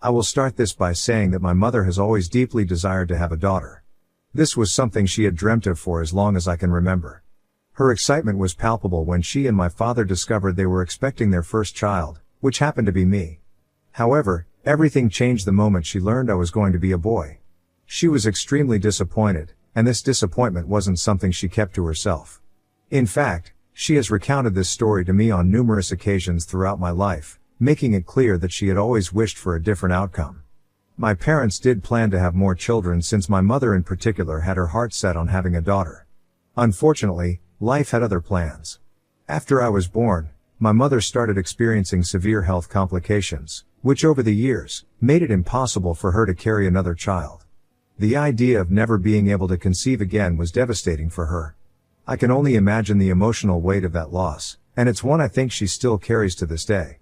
I will start this by saying that my mother has always deeply desired to have a daughter. This was something she had dreamt of for as long as I can remember. Her excitement was palpable when she and my father discovered they were expecting their first child, which happened to be me. However, everything changed the moment she learned I was going to be a boy. She was extremely disappointed, and this disappointment wasn't something she kept to herself. In fact, she has recounted this story to me on numerous occasions throughout my life, making it clear that she had always wished for a different outcome. My parents did plan to have more children since my mother in particular had her heart set on having a daughter. Unfortunately, life had other plans. After I was born, my mother started experiencing severe health complications, which over the years, made it impossible for her to carry another child. The idea of never being able to conceive again was devastating for her. I can only imagine the emotional weight of that loss, and it's one I think she still carries to this day.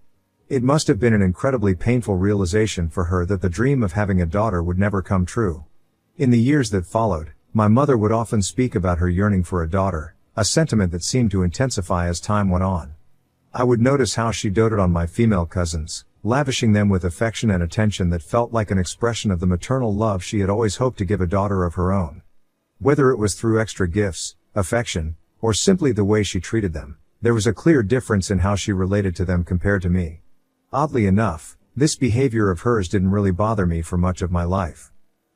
It must have been an incredibly painful realization for her that the dream of having a daughter would never come true. In the years that followed, my mother would often speak about her yearning for a daughter, a sentiment that seemed to intensify as time went on. I would notice how she doted on my female cousins, lavishing them with affection and attention that felt like an expression of the maternal love she had always hoped to give a daughter of her own. Whether it was through extra gifts, affection, or simply the way she treated them, there was a clear difference in how she related to them compared to me. Oddly enough, this behavior of hers didn't really bother me for much of my life.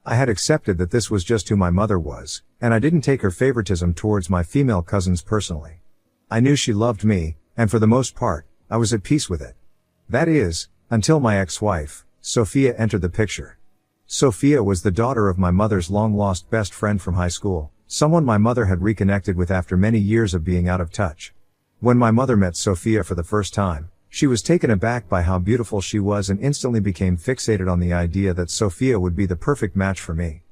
I had accepted that this was just who my mother was, and I didn't take her favoritism towards my female cousins personally. I knew she loved me, and for the most part, I was at peace with it. That is, until my ex-wife, Sophia, entered the picture. Sophia was the daughter of my mother's long-lost best friend from high school, someone my mother had reconnected with after many years of being out of touch. When my mother met Sophia for the first time, she was taken aback by how beautiful she was and instantly became fixated on the idea that Sophia would be the perfect match for me.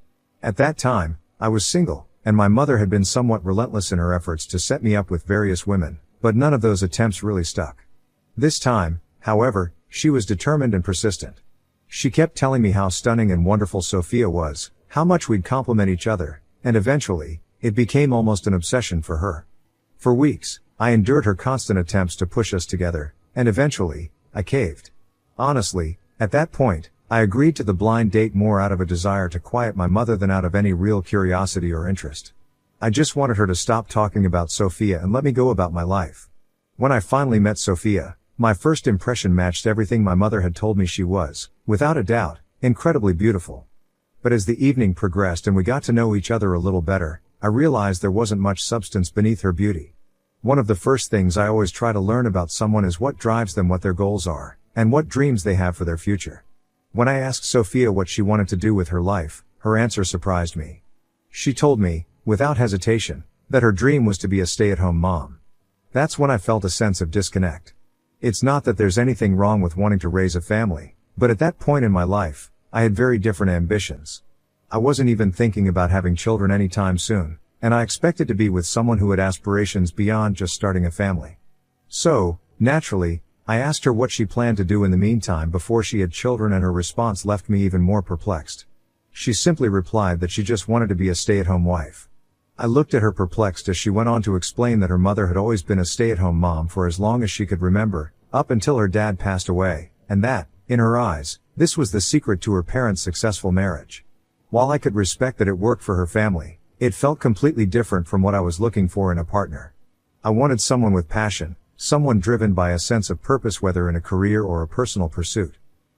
At that time, I was single, and my mother had been somewhat relentless in her efforts to set me up with various women, but none of those attempts really stuck. This time, however, she was determined and persistent. She kept telling me how stunning and wonderful Sophia was, how much we'd complement each other, and eventually, it became almost an obsession for her. For weeks, I endured her constant attempts to push us together, and eventually, I caved. Honestly, at that point, I agreed to the blind date more out of a desire to quiet my mother than out of any real curiosity or interest. I just wanted her to stop talking about Sophia and let me go about my life. When I finally met Sophia, my first impression matched everything my mother had told me she was, without a doubt, incredibly beautiful. But as the evening progressed and we got to know each other a little better, I realized there wasn't much substance beneath her beauty. One of the first things I always try to learn about someone is what drives them, what their goals are, and what dreams they have for their future. When I asked Sophia what she wanted to do with her life, her answer surprised me. She told me, without hesitation, that her dream was to be a stay-at-home mom. That's when I felt a sense of disconnect. It's not that there's anything wrong with wanting to raise a family, but at that point in my life, I had very different ambitions. I wasn't even thinking about having children anytime soon, and I expected to be with someone who had aspirations beyond just starting a family. So, naturally, I asked her what she planned to do in the meantime before she had children, and her response left me even more perplexed. She simply replied that she just wanted to be a stay-at-home wife. I looked at her perplexed as she went on to explain that her mother had always been a stay-at-home mom for as long as she could remember, up until her dad passed away, and that, in her eyes, this was the secret to her parents' successful marriage. While I could respect that it worked for her family, it felt completely different from what I was looking for in a partner. I wanted someone with passion, someone driven by a sense of purpose, whether in a career or a personal pursuit.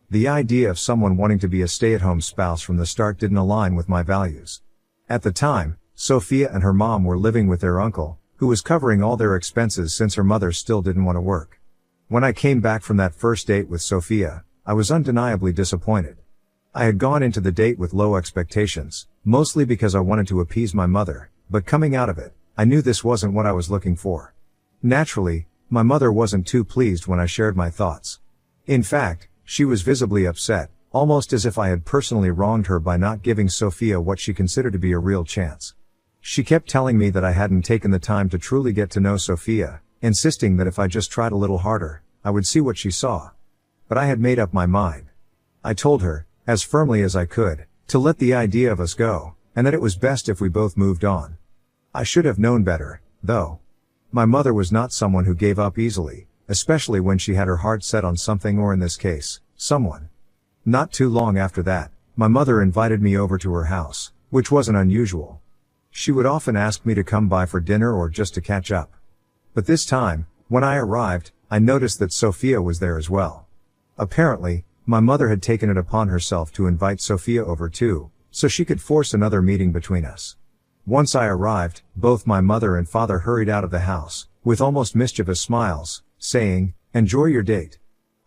The idea of someone wanting to be a stay-at-home spouse from the start didn't align with my values. At the time, Sophia and her mom were living with their uncle, who was covering all their expenses since her mother still didn't want to work. When I came back from that first date with Sophia, I was undeniably disappointed. I had gone into the date with low expectations, mostly because I wanted to appease my mother, but coming out of it, I knew this wasn't what I was looking for. Naturally, my mother wasn't too pleased when I shared my thoughts. In fact, she was visibly upset, almost as if I had personally wronged her by not giving Sophia what she considered to be a real chance. She kept telling me that I hadn't taken the time to truly get to know Sophia, insisting that if I just tried a little harder, I would see what she saw. But I had made up my mind. I told her, as firmly as I could, to let the idea of us go, and that it was best if we both moved on. I should have known better, though. My mother was not someone who gave up easily, especially when she had her heart set on something, or in this case, someone. Not too long after that, my mother invited me over to her house, which wasn't unusual. She would often ask me to come by for dinner or just to catch up. But this time, when I arrived, I noticed that Sophia was there as well. Apparently, my mother had taken it upon herself to invite Sophia over too, so she could force another meeting between us. Once I arrived, both my mother and father hurried out of the house, with almost mischievous smiles, saying, "Enjoy your date."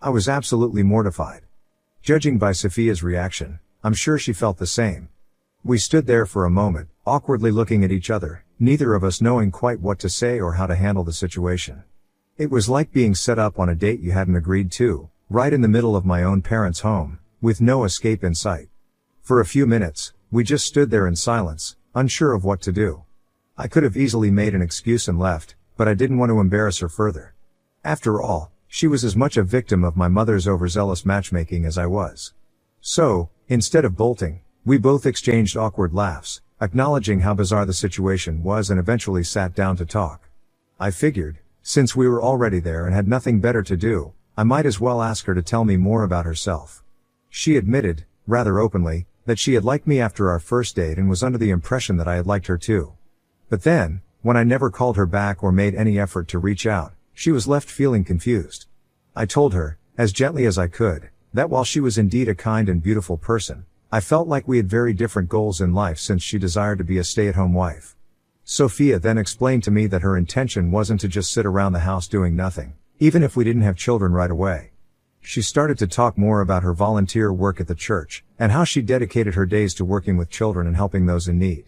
I was absolutely mortified. Judging by Sophia's reaction, I'm sure she felt the same. We stood there for a moment, awkwardly looking at each other, neither of us knowing quite what to say or how to handle the situation. It was like being set up on a date you hadn't agreed to, right in the middle of my own parents' home, with no escape in sight. For a few minutes, we just stood there in silence, unsure of what to do. I could have easily made an excuse and left, but I didn't want to embarrass her further. After all, she was as much a victim of my mother's overzealous matchmaking as I was. So, instead of bolting, we both exchanged awkward laughs, acknowledging how bizarre the situation was, and eventually sat down to talk. I figured, since we were already there and had nothing better to do, I might as well ask her to tell me more about herself. She admitted, rather openly, that she had liked me after our first date and was under the impression that I had liked her too. But then, when I never called her back or made any effort to reach out, she was left feeling confused. I told her, as gently as I could, that while she was indeed a kind and beautiful person, I felt like we had very different goals in life since she desired to be a stay-at-home wife. Sophia then explained to me that her intention wasn't to just sit around the house doing nothing, even if we didn't have children right away. She started to talk more about her volunteer work at the church, and how she dedicated her days to working with children and helping those in need.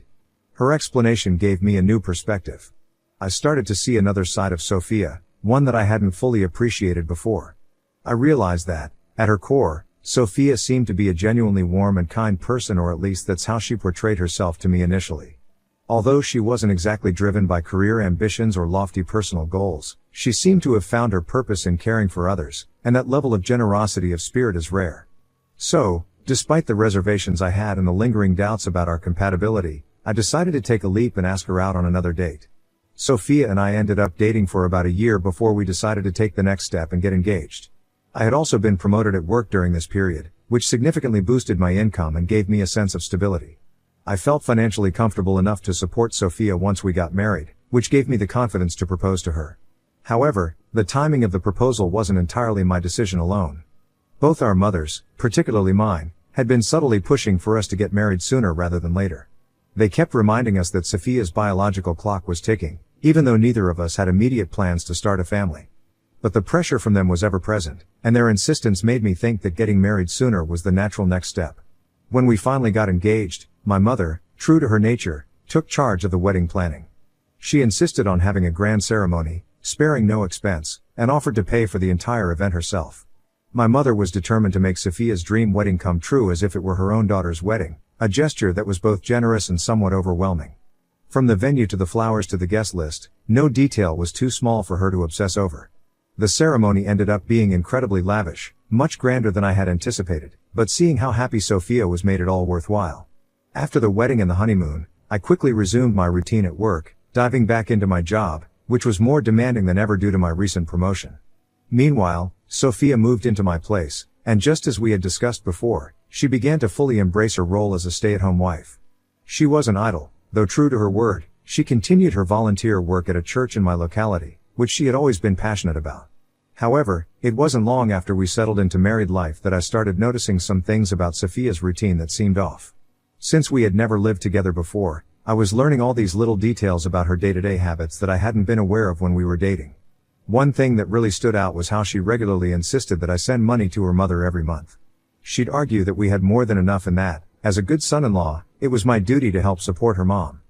Her explanation gave me a new perspective. I started to see another side of Sophia, one that I hadn't fully appreciated before. I realized that, at her core, Sophia seemed to be a genuinely warm and kind person, or at least that's how she portrayed herself to me initially. Although she wasn't exactly driven by career ambitions or lofty personal goals, she seemed to have found her purpose in caring for others, and that level of generosity of spirit is rare. So, despite the reservations I had and the lingering doubts about our compatibility, I decided to take a leap and ask her out on another date. Sophia and I ended up dating for about a year before we decided to take the next step and get engaged. I had also been promoted at work during this period, which significantly boosted my income and gave me a sense of stability. I felt financially comfortable enough to support Sophia once we got married, which gave me the confidence to propose to her. However, the timing of the proposal wasn't entirely my decision alone. Both our mothers, particularly mine, had been subtly pushing for us to get married sooner rather than later. They kept reminding us that Sophia's biological clock was ticking, even though neither of us had immediate plans to start a family. But the pressure from them was ever present, and their insistence made me think that getting married sooner was the natural next step. When we finally got engaged, my mother, true to her nature, took charge of the wedding planning. She insisted on having a grand ceremony, sparing no expense, and offered to pay for the entire event herself. My mother was determined to make Sophia's dream wedding come true as if it were her own daughter's wedding, a gesture that was both generous and somewhat overwhelming. From the venue to the flowers to the guest list, no detail was too small for her to obsess over. The ceremony ended up being incredibly lavish, much grander than I had anticipated, but seeing how happy Sophia was made it all worthwhile. After the wedding and the honeymoon, I quickly resumed my routine at work, diving back into my job, which was more demanding than ever due to my recent promotion. Meanwhile, Sophia moved into my place, and just as we had discussed before, she began to fully embrace her role as a stay-at-home wife. She wasn't idle, though true to her word, she continued her volunteer work at a church in my locality, which she had always been passionate about. However, it wasn't long after we settled into married life that I started noticing some things about Sophia's routine that seemed off. Since we had never lived together before, I was learning all these little details about her day-to-day habits that I hadn't been aware of when we were dating. One thing that really stood out was how she regularly insisted that I send money to her mother every month. She'd argue that we had more than enough and that, as a good son-in-law, it was my duty to help support her mom.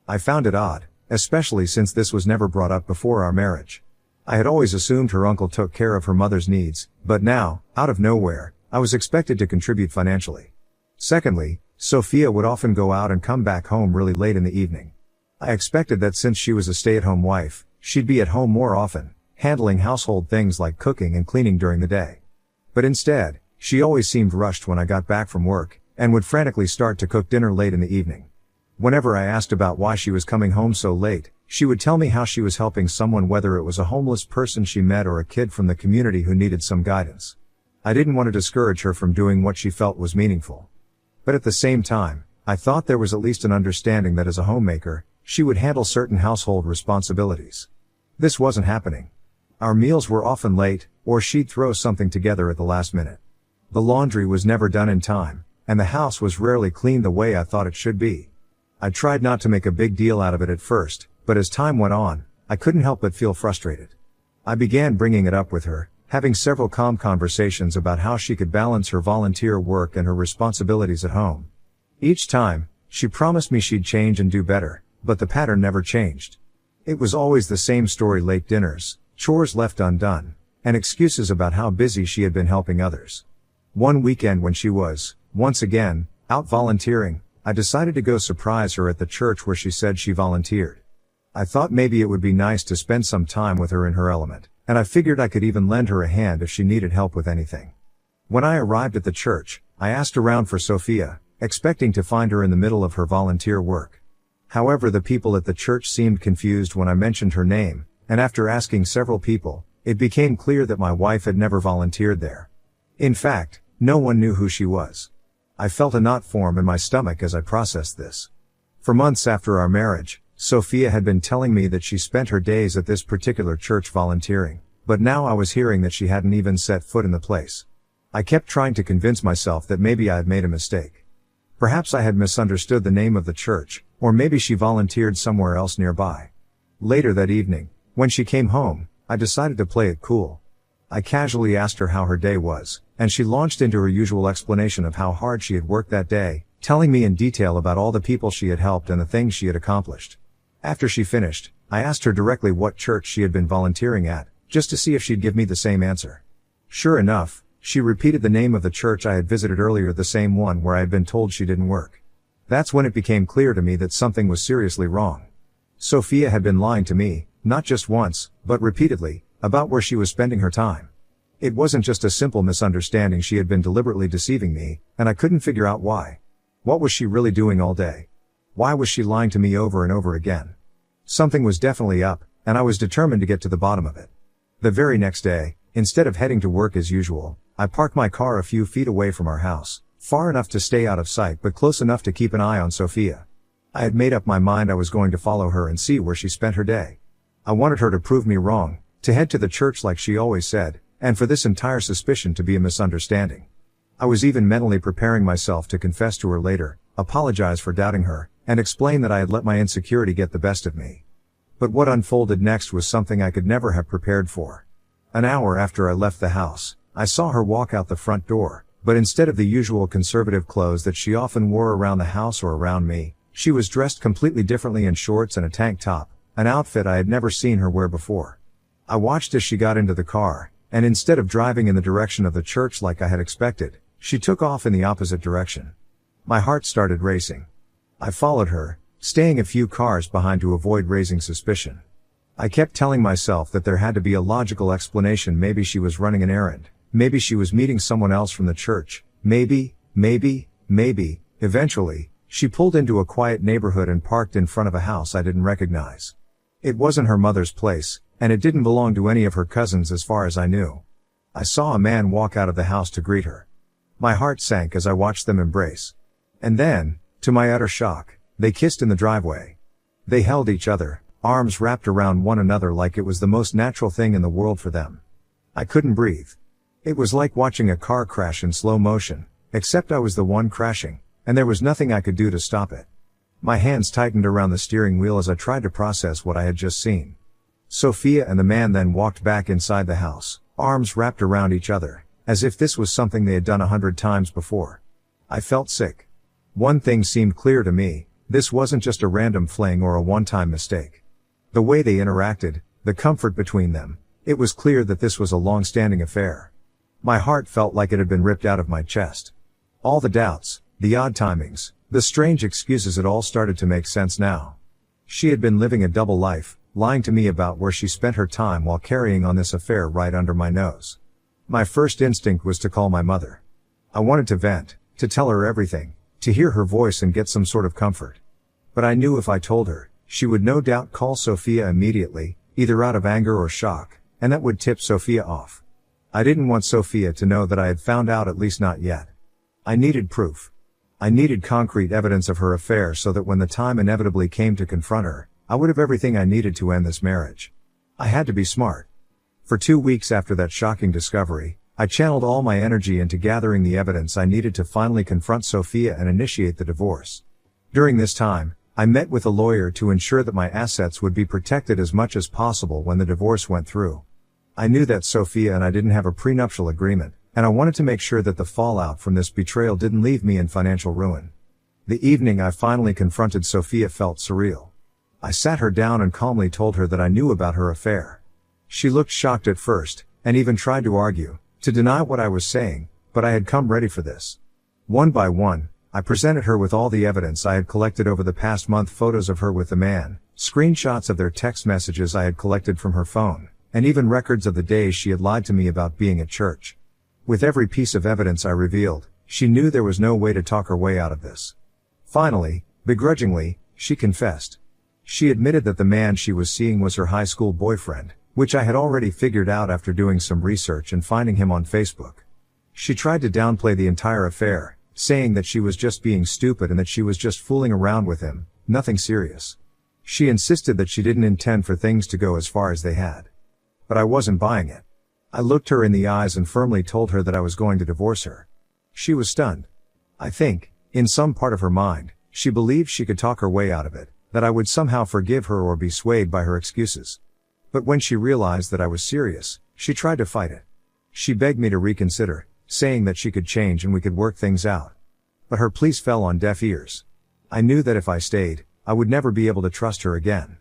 I found it odd, especially since this was never brought up before our marriage. I had always assumed her uncle took care of her mother's needs, but now, out of nowhere, I was expected to contribute financially. Secondly, Sophia would often go out and come back home really late in the evening. I expected that since she was a stay-at-home wife, she'd be at home more often, handling household things like cooking and cleaning during the day. But instead, she always seemed rushed when I got back from work, and would frantically start to cook dinner late in the evening. Whenever I asked about why she was coming home so late, she would tell me how she was helping someone, whether it was a homeless person she met or a kid from the community who needed some guidance. I didn't want to discourage her from doing what she felt was meaningful. But at the same time, I thought there was at least an understanding that as a homemaker, she would handle certain household responsibilities. This wasn't happening. Our meals were often late, or she'd throw something together at the last minute. The laundry was never done in time, and the house was rarely cleaned the way I thought it should be. I tried not to make a big deal out of it at first, but as time went on, I couldn't help but feel frustrated. I began bringing it up with her, having several calm conversations about how she could balance her volunteer work and her responsibilities at home. Each time, she promised me she'd change and do better, but the pattern never changed. It was always the same story: late dinners, chores left undone, and excuses about how busy she had been helping others. One weekend when she was, once again, out volunteering, I decided to go surprise her at the church where she said she volunteered. I thought maybe it would be nice to spend some time with her in her element, and I figured I could even lend her a hand if she needed help with anything. When I arrived at the church, I asked around for Sophia, expecting to find her in the middle of her volunteer work. However, the people at the church seemed confused when I mentioned her name, and after asking several people, it became clear that my wife had never volunteered there. In fact, no one knew who she was. I felt a knot form in my stomach as I processed this. For months after our marriage, Sophia had been telling me that she spent her days at this particular church volunteering, but now I was hearing that she hadn't even set foot in the place. I kept trying to convince myself that maybe I had made a mistake. Perhaps I had misunderstood the name of the church, or maybe she volunteered somewhere else nearby. Later that evening, when she came home, I decided to play it cool. I casually asked her how her day was, and she launched into her usual explanation of how hard she had worked that day, telling me in detail about all the people she had helped and the things she had accomplished. After she finished, I asked her directly what church she had been volunteering at, just to see if she'd give me the same answer. Sure enough, she repeated the name of the church I had visited earlier, the same one where I had been told she didn't work. That's when it became clear to me that something was seriously wrong. Sophia had been lying to me, not just once, but repeatedly, about where she was spending her time. It wasn't just a simple misunderstanding, she had been deliberately deceiving me, and I couldn't figure out why. What was she really doing all day? Why was she lying to me over and over again? Something was definitely up, and I was determined to get to the bottom of it. The very next day, instead of heading to work as usual, I parked my car a few feet away from our house, far enough to stay out of sight but close enough to keep an eye on Sophia. I had made up my mind I was going to follow her and see where she spent her day. I wanted her to prove me wrong, to head to the church like she always said, and for this entire suspicion to be a misunderstanding. I was even mentally preparing myself to confess to her later, apologize for doubting her, and explain that I had let my insecurity get the best of me. But what unfolded next was something I could never have prepared for. An hour after I left the house, I saw her walk out the front door, but instead of the usual conservative clothes that she often wore around the house or around me, she was dressed completely differently in shorts and a tank top, an outfit I had never seen her wear before. I watched as she got into the car, and instead of driving in the direction of the church like I had expected, she took off in the opposite direction. My heart started racing. I followed her, staying a few cars behind to avoid raising suspicion. I kept telling myself that there had to be a logical explanation. Maybe she was running an errand. Maybe she was meeting someone else from the church. Maybe. Eventually, she pulled into a quiet neighborhood and parked in front of a house I didn't recognize. It wasn't her mother's place, and it didn't belong to any of her cousins as far as I knew. I saw a man walk out of the house to greet her. My heart sank as I watched them embrace. And then, to my utter shock, they kissed in the driveway. They held each other, arms wrapped around one another like it was the most natural thing in the world for them. I couldn't breathe. It was like watching a car crash in slow motion, except I was the one crashing, and there was nothing I could do to stop it. My hands tightened around the steering wheel as I tried to process what I had just seen. Sophia and the man then walked back inside the house, arms wrapped around each other, as if this was something they had done 100 times before. I felt sick. One thing seemed clear to me: this wasn't just a random fling or a one-time mistake. The way they interacted, the comfort between them, it was clear that this was a long-standing affair. My heart felt like it had been ripped out of my chest. All the doubts, the odd timings, the strange excuses, it all started to make sense now. She had been living a double life, lying to me about where she spent her time while carrying on this affair right under my nose. My first instinct was to call my mother. I wanted to vent, to tell her everything, to hear her voice and get some sort of comfort. But I knew if I told her, she would no doubt call Sophia immediately, either out of anger or shock, and that would tip Sophia off. I didn't want Sophia to know that I had found out, at least not yet. I needed proof. I needed concrete evidence of her affair so that when the time inevitably came to confront her, I would have everything I needed to end this marriage. I had to be smart. For 2 weeks after that shocking discovery, I channeled all my energy into gathering the evidence I needed to finally confront Sophia and initiate the divorce. During this time, I met with a lawyer to ensure that my assets would be protected as much as possible when the divorce went through. I knew that Sophia and I didn't have a prenuptial agreement, and I wanted to make sure that the fallout from this betrayal didn't leave me in financial ruin. The evening I finally confronted Sophia felt surreal. I sat her down and calmly told her that I knew about her affair. She looked shocked at first, and even tried to argue, to deny what I was saying, but I had come ready for this. One by one, I presented her with all the evidence I had collected over the past month: photos of her with the man, screenshots of their text messages I had collected from her phone, and even records of the days she had lied to me about being at church. With every piece of evidence I revealed, she knew there was no way to talk her way out of this. Finally, begrudgingly, she confessed. She admitted that the man she was seeing was her high school boyfriend, which I had already figured out after doing some research and finding him on Facebook. She tried to downplay the entire affair, saying that she was just being stupid and that she was just fooling around with him, nothing serious. She insisted that she didn't intend for things to go as far as they had. But I wasn't buying it. I looked her in the eyes and firmly told her that I was going to divorce her. She was stunned. I think, in some part of her mind, she believed she could talk her way out of it, that I would somehow forgive her or be swayed by her excuses. But when she realized that I was serious, she tried to fight it. She begged me to reconsider, saying that she could change and we could work things out. But her pleas fell on deaf ears. I knew that if I stayed, I would never be able to trust her again.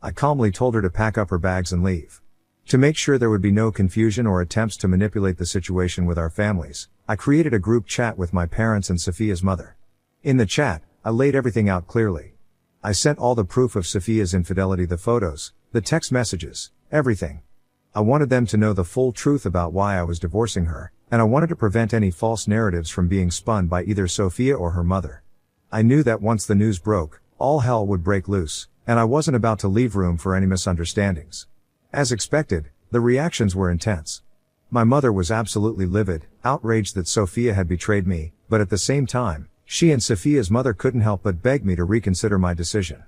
I calmly told her to pack up her bags and leave. To make sure there would be no confusion or attempts to manipulate the situation with our families, I created a group chat with my parents and Sophia's mother. In the chat, I laid everything out clearly. I sent all the proof of Sophia's infidelity, the photos, the text messages, everything. I wanted them to know the full truth about why I was divorcing her, and I wanted to prevent any false narratives from being spun by either Sophia or her mother. I knew that once the news broke, all hell would break loose, and I wasn't about to leave room for any misunderstandings. As expected, the reactions were intense. My mother was absolutely livid, outraged that Sophia had betrayed me, but at the same time, she and Sophia's mother couldn't help but beg me to reconsider my decision.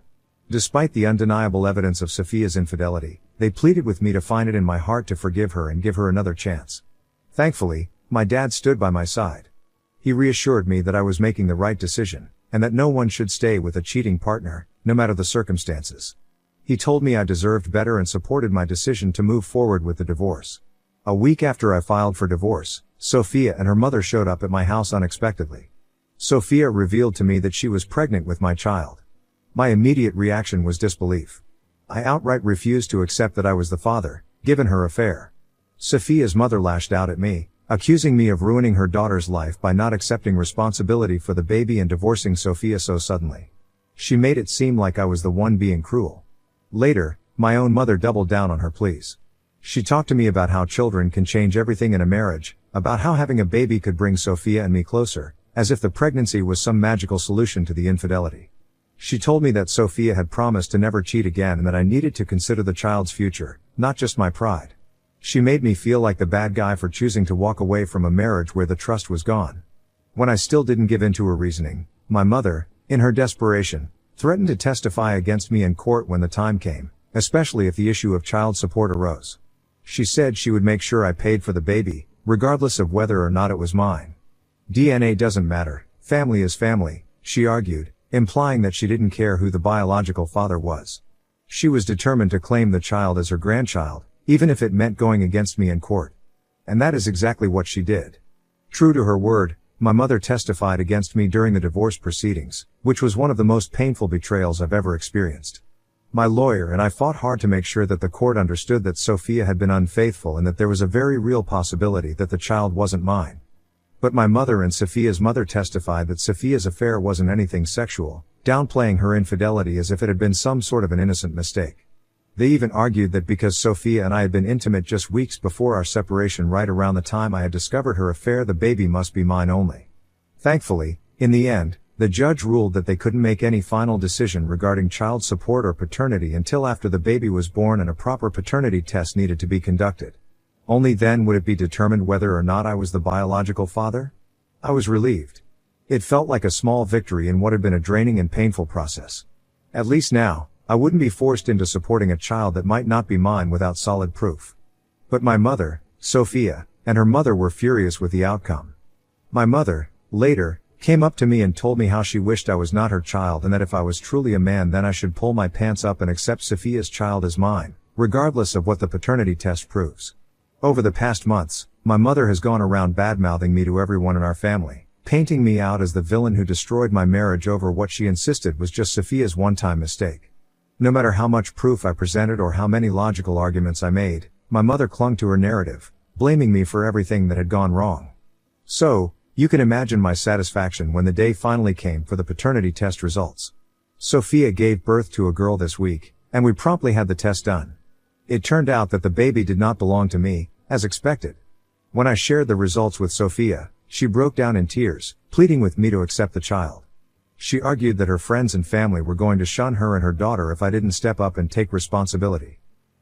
Despite the undeniable evidence of Sophia's infidelity, they pleaded with me to find it in my heart to forgive her and give her another chance. Thankfully, my dad stood by my side. He reassured me that I was making the right decision, and that no one should stay with a cheating partner, no matter the circumstances. He told me I deserved better and supported my decision to move forward with the divorce. A week after I filed for divorce, Sophia and her mother showed up at my house unexpectedly. Sophia revealed to me that she was pregnant with my child. My immediate reaction was disbelief. I outright refused to accept that I was the father, given her affair. Sophia's mother lashed out at me, accusing me of ruining her daughter's life by not accepting responsibility for the baby and divorcing Sophia so suddenly. She made it seem like I was the one being cruel. Later, my own mother doubled down on her pleas. She talked to me about how children can change everything in a marriage, about how having a baby could bring Sophia and me closer, as if the pregnancy was some magical solution to the infidelity. She told me that Sophia had promised to never cheat again and that I needed to consider the child's future, not just my pride. She made me feel like the bad guy for choosing to walk away from a marriage where the trust was gone. When I still didn't give in to her reasoning, my mother, in her desperation, threatened to testify against me in court when the time came, especially if the issue of child support arose. She said she would make sure I paid for the baby, regardless of whether or not it was mine. DNA doesn't matter, family is family, she argued, implying that she didn't care who the biological father was. She was determined to claim the child as her grandchild, even if it meant going against me in court. And that is exactly what she did. True to her word, my mother testified against me during the divorce proceedings, which was one of the most painful betrayals I've ever experienced. My lawyer and I fought hard to make sure that the court understood that Sophia had been unfaithful and that there was a very real possibility that the child wasn't mine. But my mother and Sophia's mother testified that Sophia's affair wasn't anything sexual, downplaying her infidelity as if it had been some sort of an innocent mistake. They even argued that because Sophia and I had been intimate just weeks before our separation, right around the time I had discovered her affair, the baby must be mine only. Thankfully, in the end, the judge ruled that they couldn't make any final decision regarding child support or paternity until after the baby was born and a proper paternity test needed to be conducted. Only then would it be determined whether or not I was the biological father. I was relieved. It felt like a small victory in what had been a draining and painful process. At least now, I wouldn't be forced into supporting a child that might not be mine without solid proof. But my mother, Sophia, and her mother were furious with the outcome. My mother, later, came up to me and told me how she wished I was not her child and that if I was truly a man then I should pull my pants up and accept Sophia's child as mine, regardless of what the paternity test proves. Over the past months, my mother has gone around bad-mouthing me to everyone in our family, painting me out as the villain who destroyed my marriage over what she insisted was just Sophia's one-time mistake. No matter how much proof I presented or how many logical arguments I made, my mother clung to her narrative, blaming me for everything that had gone wrong. So, you can imagine my satisfaction when the day finally came for the paternity test results. Sophia gave birth to a girl this week, and we promptly had the test done. It turned out that the baby did not belong to me, as expected. When I shared the results with Sophia, she broke down in tears, pleading with me to accept the child. She argued that her friends and family were going to shun her and her daughter if I didn't step up and take responsibility.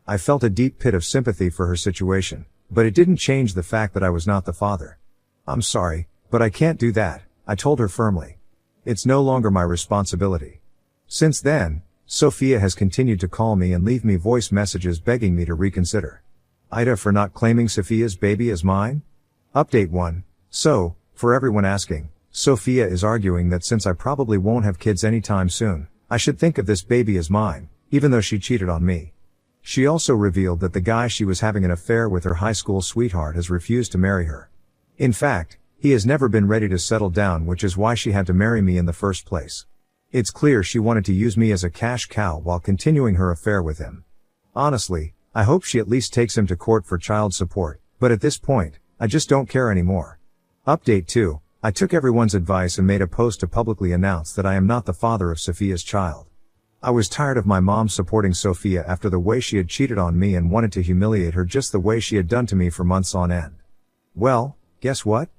I felt a deep pit of sympathy for her situation, but it didn't change the fact that I was not the father. "I'm sorry, but I can't do that," I told her firmly. "It's no longer my responsibility." Since then, Sophia has continued to call me and leave me voice messages begging me to reconsider. Ida for not claiming Sophia's baby as mine? Update 1. So, for everyone asking, Sophia is arguing that since I probably won't have kids anytime soon, I should think of this baby as mine, even though she cheated on me. She also revealed that the guy she was having an affair with, her high school sweetheart, has refused to marry her. In fact, he has never been ready to settle down, which is why she had to marry me in the first place. It's clear she wanted to use me as a cash cow while continuing her affair with him. Honestly, I hope she at least takes him to court for child support, but at this point, I just don't care anymore. Update 2. I took everyone's advice and made a post to publicly announce that I am not the father of Sophia's child. I was tired of my mom supporting Sophia after the way she had cheated on me and wanted to humiliate her just the way she had done to me for months on end. Well, guess what?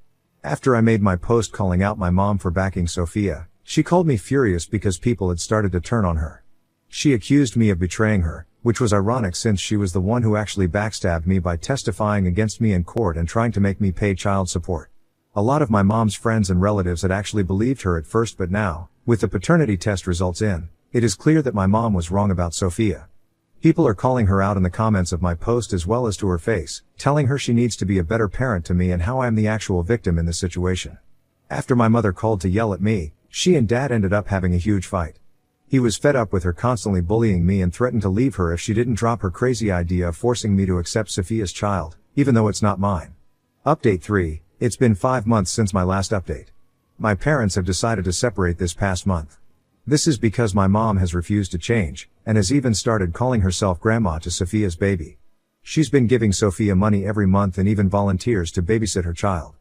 After I made my post calling out my mom for backing Sophia, she called me furious because people had started to turn on her. She accused me of betraying her, which was ironic since she was the one who actually backstabbed me by testifying against me in court and trying to make me pay child support. A lot of my mom's friends and relatives had actually believed her at first, but now, with the paternity test results in, it is clear that my mom was wrong about Sophia. People are calling her out in the comments of my post as well as to her face, telling her she needs to be a better parent to me and how I am the actual victim in this situation. After my mother called to yell at me, she and dad ended up having a huge fight. He was fed up with her constantly bullying me and threatened to leave her if she didn't drop her crazy idea of forcing me to accept Sophia's child, even though it's not mine. Update 3. It's been 5 months since my last update. My parents have decided to separate this past month. This is because my mom has refused to change, and has even started calling herself grandma to Sophia's baby. She's been giving Sophia money every month and even volunteers to babysit her child.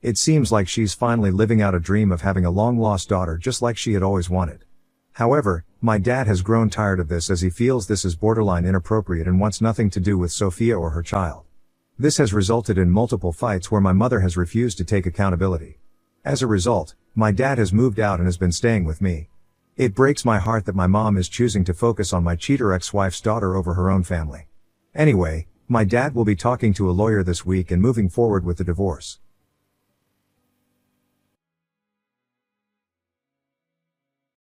It seems like she's finally living out a dream of having a long-lost daughter just like she had always wanted. However, my dad has grown tired of this as he feels this is borderline inappropriate and wants nothing to do with Sophia or her child. This has resulted in multiple fights where my mother has refused to take accountability. As a result, my dad has moved out and has been staying with me. It breaks my heart that my mom is choosing to focus on my cheater ex-wife's daughter over her own family. Anyway, my dad will be talking to a lawyer this week and moving forward with the divorce.